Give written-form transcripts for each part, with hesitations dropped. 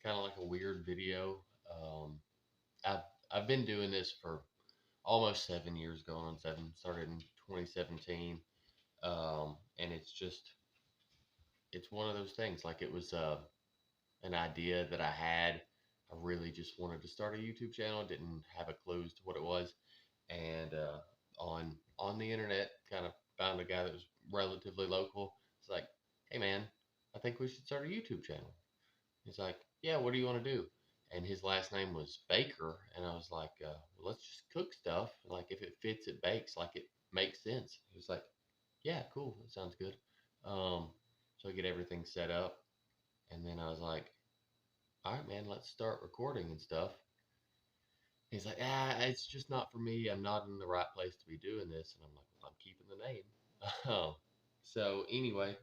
kind of like a weird video. Um, I've I've been doing this for almost 7 years, going on seven. Started in 2017, and it's one of those things. Like it was an idea that I had. I really just wanted to start a YouTube channel. Didn't have a clue as to what it was, and on the internet, kind of found a guy that was relatively local. It's like, hey man, I think we should start a YouTube channel. He's like, yeah, what do you want to do? And his last name was Baker, and I was like, well, let's just cook stuff. Like if it fits, it bakes. Like it makes sense. He was like, yeah, cool, that sounds good. So I get everything set up, and then I was like, all right, man, let's start recording and stuff. He's like, it's just not for me. I'm not in the right place to be doing this. And I'm like, well, I'm keeping the name. So anyway,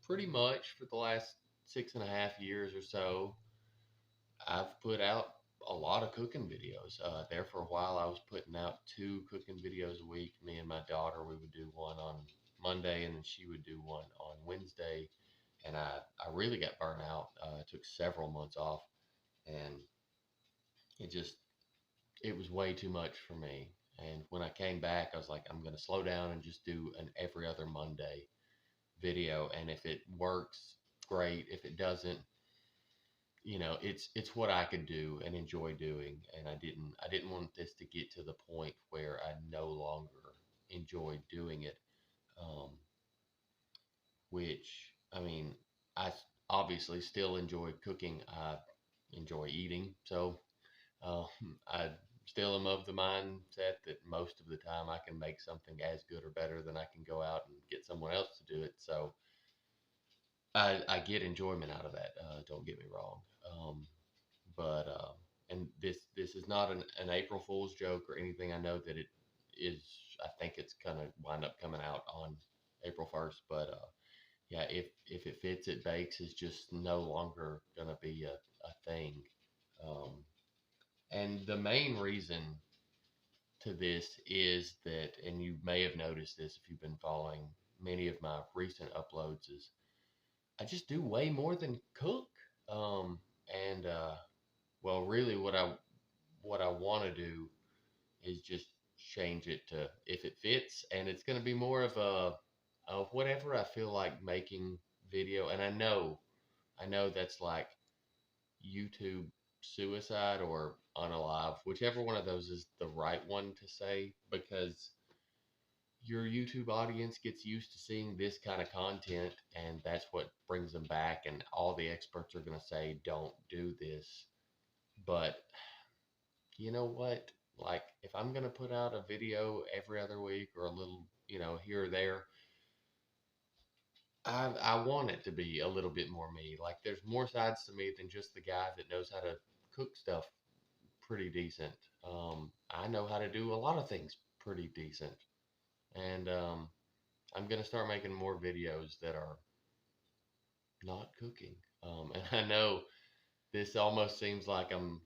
pretty much for the last 6.5 years or so, I've put out a lot of cooking videos. There for a while, I was putting out two cooking videos a week. Me and my daughter, we would do one on Monday, and then she would do one on Wednesday. And I really got burnt out. I took several months off, and it just it was way too much for me. And when I came back, I was like, I'm going to slow down and just do an every other Monday video. And if it works, great. If it doesn't, it's what I could do and enjoy doing. And I didn't want this to get to the point where I no longer enjoyed doing it. Um, which I mean, I obviously still enjoy cooking. I enjoy eating. So Um, I still am of the mindset that most of the time I can make something as good or better than I can go out and get someone else to do it. So I get enjoyment out of that. Don't get me wrong. But and this is not an April Fool's joke or anything. I know that it is. I think it's gonna wind up coming out on April 1st. But yeah, if it fits, it bakes is just no longer gonna be a thing. Um, and the main reason to this is that, and you may have noticed this if you've been following many of my recent uploads, is I just do way more than cook. Um, and well, really, what I want to do is just change it to if it fits, and it's going to be more of a of whatever I feel like making video. And I know that's like YouTube suicide or unalive, whichever one of those is the right one to say, because your YouTube audience gets used to seeing this kind of content, and that's what brings them back. And all the experts are going to say, don't do this. But you know what? Like, if I'm going to put out a video every other week or a little, here or there, I want it to be a little bit more me. Like, there's more sides to me than just the guy that knows how to cook stuff pretty decent. I know how to do a lot of things pretty decent. And I'm going to start making more videos that are not cooking. And I know this almost seems like I'm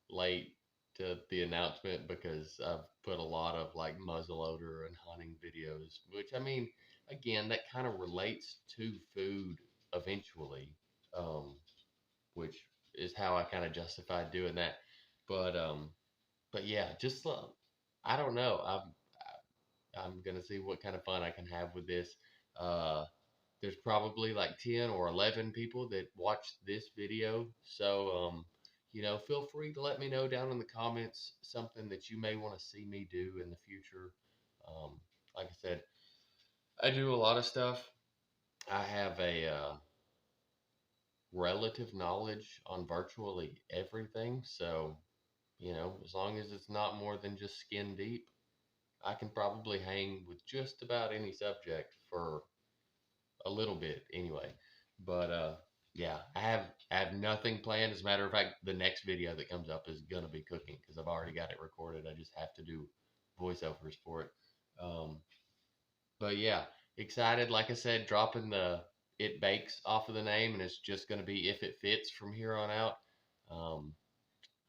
late to the announcement because I've put a lot of like muzzleloader and hunting videos, which I mean, again, that kind of relates to food eventually, um, which is how I kind of justified doing that. But yeah, just I don't know. I'm gonna see what kind of fun I can have with this. Uh, there's probably like 10 or 11 people that watched this video. So, feel free to let me know down in the comments something that you may want to see me do in the future. Um, like I said, I do a lot of stuff. I have a relative knowledge on virtually everything. So, as long as it's not more than just skin deep, I can probably hang with just about any subject for a little bit anyway. But yeah, I have nothing planned. As a matter of fact, the next video that comes up is gonna be cooking because I've already got it recorded. I just have to do voiceovers for it. Um, but yeah, excited. Like I said, dropping the it bakes off of the name, and it's just gonna be if it fits from here on out. Um,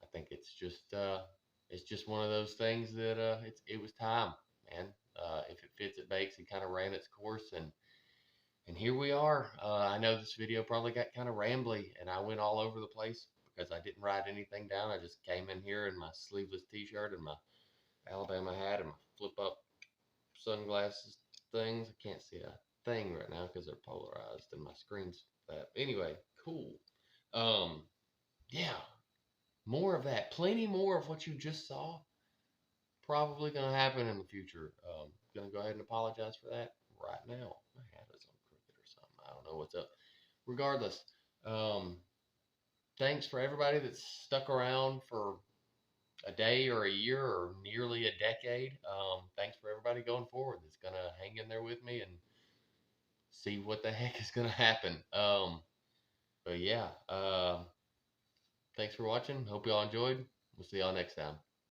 I think it's just one of those things that it was time, man. If it fits, it bakes. It kind of ran its course, and here we are. I know this video probably got kind of rambly, and I went all over the place because I didn't write anything down. I just came in here in my sleeveless t-shirt and my Alabama hat and my flip-up sunglasses things. I can't see a thing right now because they're polarized and my screen's that. Anyway, cool. Um, yeah, more of that. Plenty more of what you just saw. Probably gonna happen in the future. Gonna go ahead and apologize for that right now. My hat is on crooked or something. I don't know what's up. Regardless, um, thanks for everybody that's stuck around for a day or a year or nearly a decade. Thanks for everybody going forward that's gonna hang in there with me and see what the heck is gonna happen. But yeah, thanks for watching. Hope y'all enjoyed. We'll see y'all next time.